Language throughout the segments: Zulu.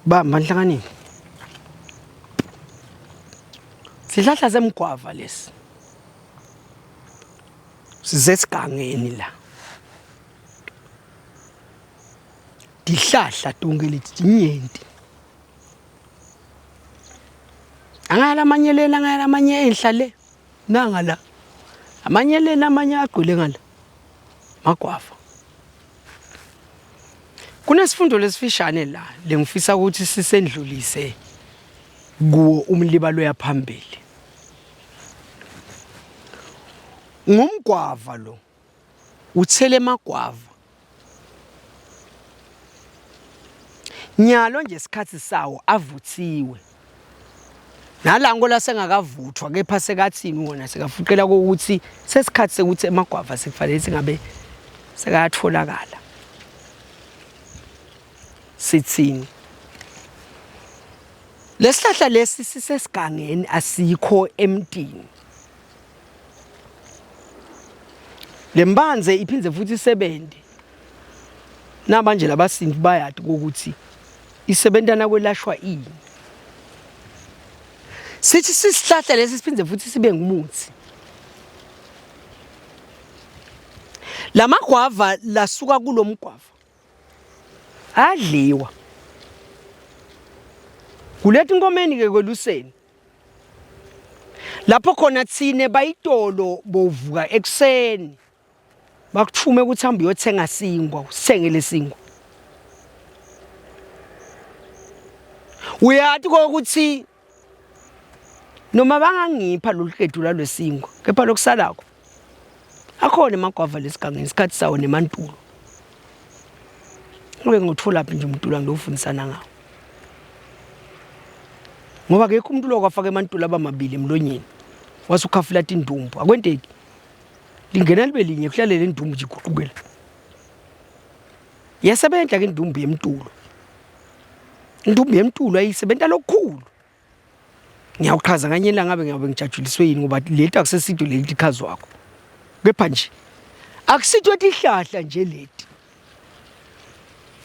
bamba nhlanganini sihlahla semgwava lesi sisesigangeni la dihlahla tonke leti inyenti angala amanyelela angala amanye enhlale nanga la amanyelela amanye agcwele ngala magwava kunesifundo lesifishane la lengifisa ukuthi sisendlulise kuwo umlibalo yaphambili ngumgwava lo uthele magwava nyalo nje isikhathi sawo avuthiwe nalango lasengakavuthwa kepha sekathini wona sekafuqela ukuthi sesikhathi sekuthi emagwava sekufanele singabe sekayatholakala sithini lesihlahla lesi sisesigangeni asikho emntini lembanze iphinze futhi isebenze namanje labasindi bayati ukuthi isebentana kwelashwa ini sithi sisihlahla lesi siphinze futhi sibe ngumuthi lamagwava lasuka kulomgwava adliwa kuletha inkomeni ke kweluseni lapho khona thine bayitolo bovuka ekseni bakuthume ukuthi hamba uyothenga singwa usengele singwa uyathi ukuthi noma bangangipha loluqedu lalwesingwa kepha lokusalako akhona emagwava lesigangeni isikhathi sawo nemantulo ngobe ngothola phi nje umntulo ngilofundisana ngawo ngoba ke umuntu lokwafaka emantulo abamabili emlonyeni wasukhafula indumbu akwenteki lingena libe linye kuhlalele indumbu nje iguqukela yasebenza ke indumbu yemtulo ayisebenta lokukhulu ngiyawuchaza nganye la ngabe ngijajuliswe yini ngoba leti akusesido leti ikhazi wakho kepha nje akusitho tihlahla nje leti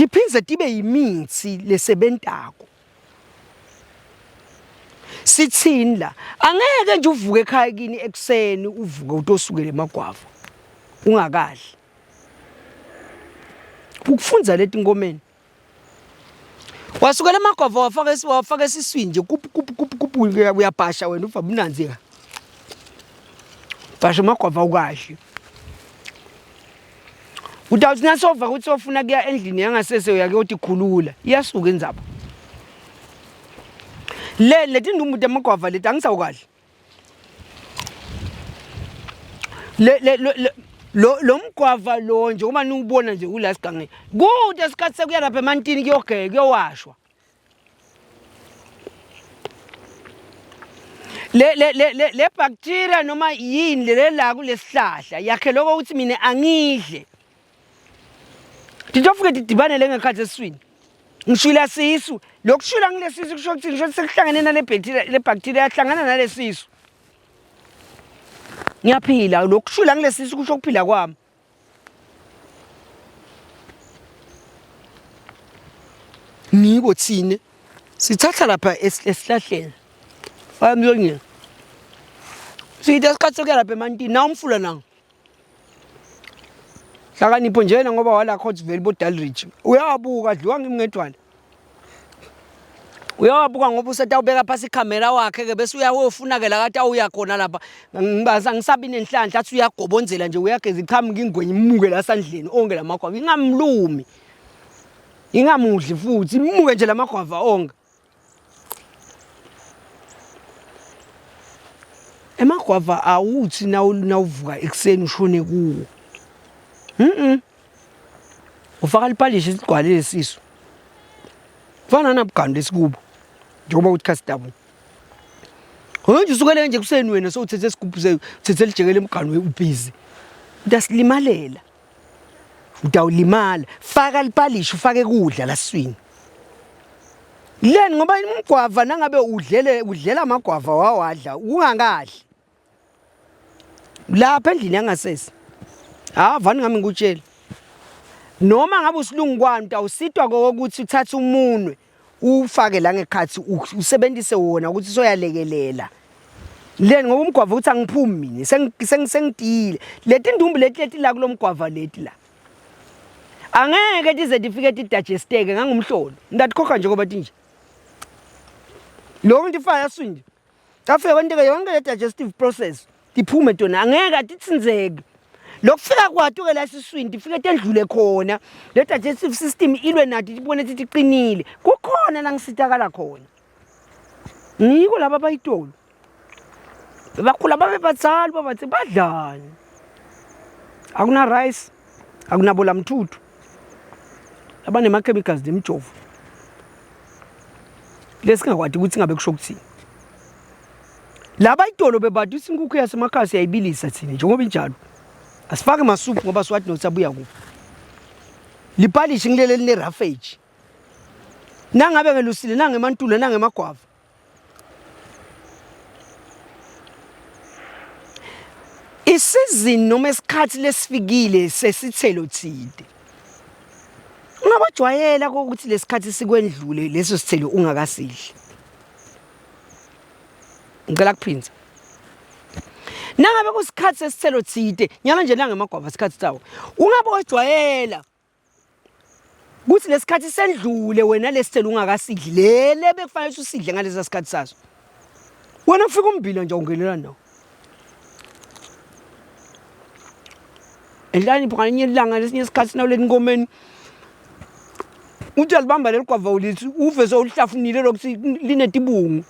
diphinze tibe yimithi lesebentako sithini la angeke nje uvuke ekhaya kini ekseni uvuke utosukele emagwava ungakadli ukufunza leti inkomeni wasukela emagwava wafaka esiswini nje kupu uyabhasha wena uva mnanzika bhasha emagwava ukahle utawuthi nasova ukuthi ofuna kuya endlini yangasese uyake uthi khulula iyasuka indzaba leti ndumbu temagwava leti angisawukahle lo mgwava lo nje uma niubona nje kula sigangeni kude isikhathi sekuya lapha emantini kuyogeka kuyowashwa le bacteria noma yini lela kulesihlahla yakhe lokho ukuthi mina angidle Tijofike didibane ngekhathi eswini ngishila sisu lokushila ngilesisu kusho ukuthi ngisho sekuhlangene nale bacteria yahlangana nalesisu ngiyaphila lokushila ngilesisu kusho ukuphila kwami niko thine sithatha lapha esihlahleni ayamyonye sithi isikhathi sokuya lapha emantini na umfula nanga hlakanipho njena ngoba wala Cotsville boDalridge uyawabuka dliwa ngimngedwana uyawabuka ngoba usetawubeka phasi ikhamera wakhe ke bese uyawofuna ke la kade awuya khona lapha ngibaza ngisabi nenhlanhla athi uyagobonzela nje uyageza iqhamuka ingwenye imuke la sandleni onke lamagwava ingamlumi ingamudli futhi imuke nje lamagwava onke emagwava awuthi nawuvuka ekseni ushone kuwo ufaka lipalishi isigwalile lesisu fana nabugani lesikubo njengoba uthi custable nje usukele nje kuseni wena so uthethe isigubhu uthethe lijekele emgani ubhizi utasilimalela utawulimala faka lipalishi ufake kudla laswini leni ngoba umgwava nangabe udlela amagwava wawadla ungakadli lapha endlini yangasese vani ngami ngikutshela noma ngabe usilungu kwani awusitwa ukuthi uthatha umunwe ufake la ngekhathi usebenzise wona ukuthi soyalekelela leni ngoba umgwava uthi angiphumi mina sengidile leti ndumbi leti la kulomgwava leti la angeke dize difike digesteke ngangumhlolo ndatikhokha nje ngoba tinje lo nto ifaya swindi afike kwenteke yonke le digestive process diphume tona angeke atitsinzeke lokufika kwathi ke la siswini difike tendlule khona le digestive system ilwe nathi ibone ukuthi iqinile kukhona la ngisithakala khona ngiko laba bayitolo bakhula babe batsali babathi badlani akuna rice akunabola mthuthu abane ma chemicals demjovo lesingakwadi ukuthi ngabe kusho ukuthini laba itolo bebathi isinkukhu yasemakhasi yayibilisa thina njengoba injalo asifake masuphu ngoba siwathi nosabuya kuphi lipalishi ngilele line roughage nangabe ngelusile nangemantula nangemagwava isizini noma isikhathi lesifikile sesithelo thide ungabajwayela ukuthi lesikhathi sikwendlule leso sithelo ungakasidli ngicela kuphinza nangabe kusikhathi sesithelo thide nyala nje nangemagwava isikhathi sawo ungabojwayela ukuthi lesikhathi sendlule wena lesithelo ungakasidli lele bekufanele usidle ngalesa sikhathi saso wena ufika umbila nje ungelela nawo endlani phakanye ilanga lesinye isikhathi nawo lenkomeni uthi alibamba leligwava ulithi uve sowuhlafunile lokuthi linetibungu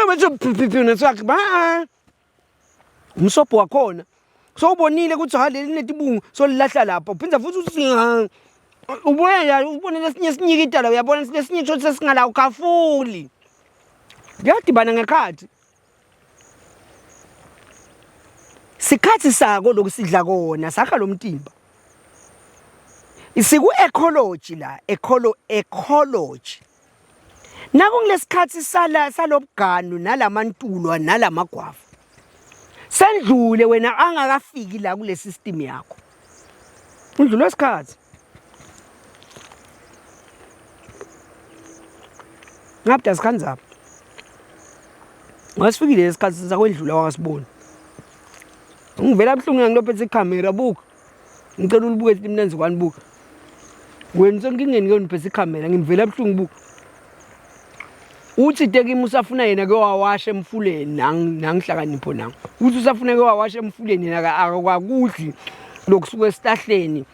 bese phiphi nesakhe ba umsobho wakhona sowubonile ukuthi haleli linetibungu solilahla lapha uphinda futhi usinga ubone lesinye sinyikita la uyabona lesinye tsho sesingala ukhafuli ngiyadibana ngekhathi sikhathi sako lokusidla kona sakha lomtimba isiku ecology la ecology naku ngilesikhathi salobuganu nalamantulwa nalamagwava sendlule wena angakafiki la kule system yakho undlule isikhathi ngapha sikhanzapha ngasifikile lesikhathi sakwendlula wakasibona ngivela abhlungu ngilophethe icamera buka ngicela ulibuke imnenzi kwani buka wena sengingeni ke uniphethe icamera ngivela abhlungu buka uthi tekimi usafuna yena ke wawasha emfuleni nangihlakanipho nangu uthi usafuna ke wawasha emfuleni yena akakudli lokusuka esihlahleni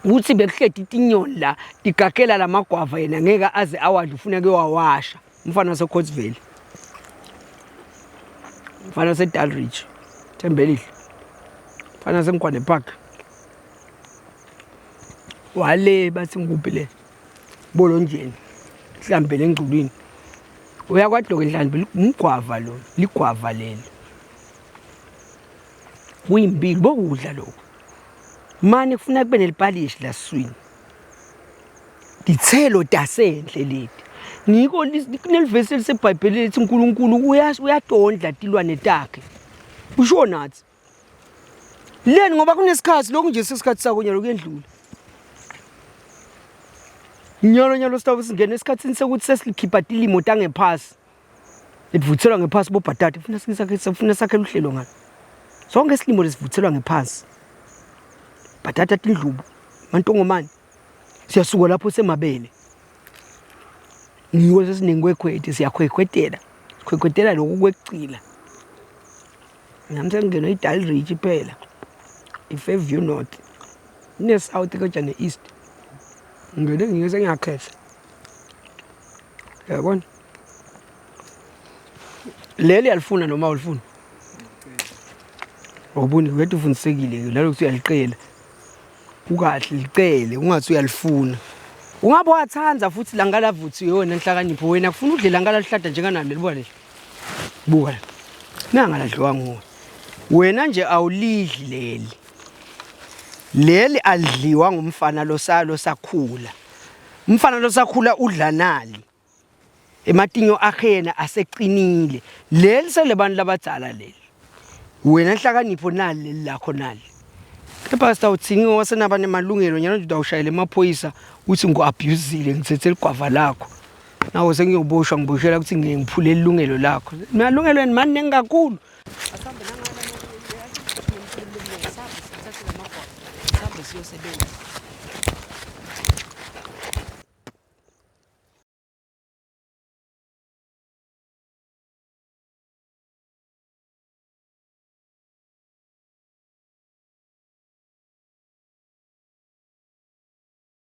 uthi bekuhledi itinyoni la digagela lamagwava yena ngeke aze awadla ufuna ke wawasha umfana waseCotsville umfana waseDalridge Thembelihle umfana waseNkwane Park wale bathi nguphi le bolonjeni hlambele engculwini uyakwadloka endlani umgwava lo ligwava lelo kuyimpilo bokudla lokho manje kufuna kube nelipalishi la siswini dithelo dasendle leti ngiko kunelivesi eliseBhayibhelini lithi uNkulunkulu uyadondla tilwane takhe usho nathi leni ngoba kunesikhathi lokhu nje sesikhathi sakonyalo kuyendlula nyalo sitawu singena esikhathini sekuthi sesilikhipha tilimo tangephasi livuthelwa ngephasi bobhatata ufuna sakhe uhlelo ngani sonke isilimo lesivuthelwa ngephasi bhatata tindlubu mantongomani siyasuka lapho semabele ngiwo sesinengwekhwethe siyakhwekhwetela sikhwekhwetela lokhu kwecila ngamsengena iDalridge phela iFairview North neSouth kodwa neEast ngene ngiyese ngiyakhetha yabona leli alifuna noma ulifuna ubuni wethu ufundisekile la lokhu uyaliqela ukahle licele ungathi uyalifuna ungabe wathanza futhi langala vuthi yona enhlakanipho wena kufuna udlela ngala lihlada njenganalo libuka le buka nanga ladliwa nguwe wena nje awulidli leli alidliwa ngumfana losalo sakhula umfana losakhula udla nali ematinyo akhena aseqinile leli selebantu labadzala leli wena enhlakanipho nali lakho nali Kepha sitawuthingi wasenaba nemalungelo nyalo nje udawushayela emaphoyisa uthi ngo-abusile ngithethe ligwava lakho. Nawo sengiyoboshwa ngiboshela ukuthi ngiphule ilungelo lakho. Malungelo ni maningi kakhulu. Asambe nangala siyosebenza.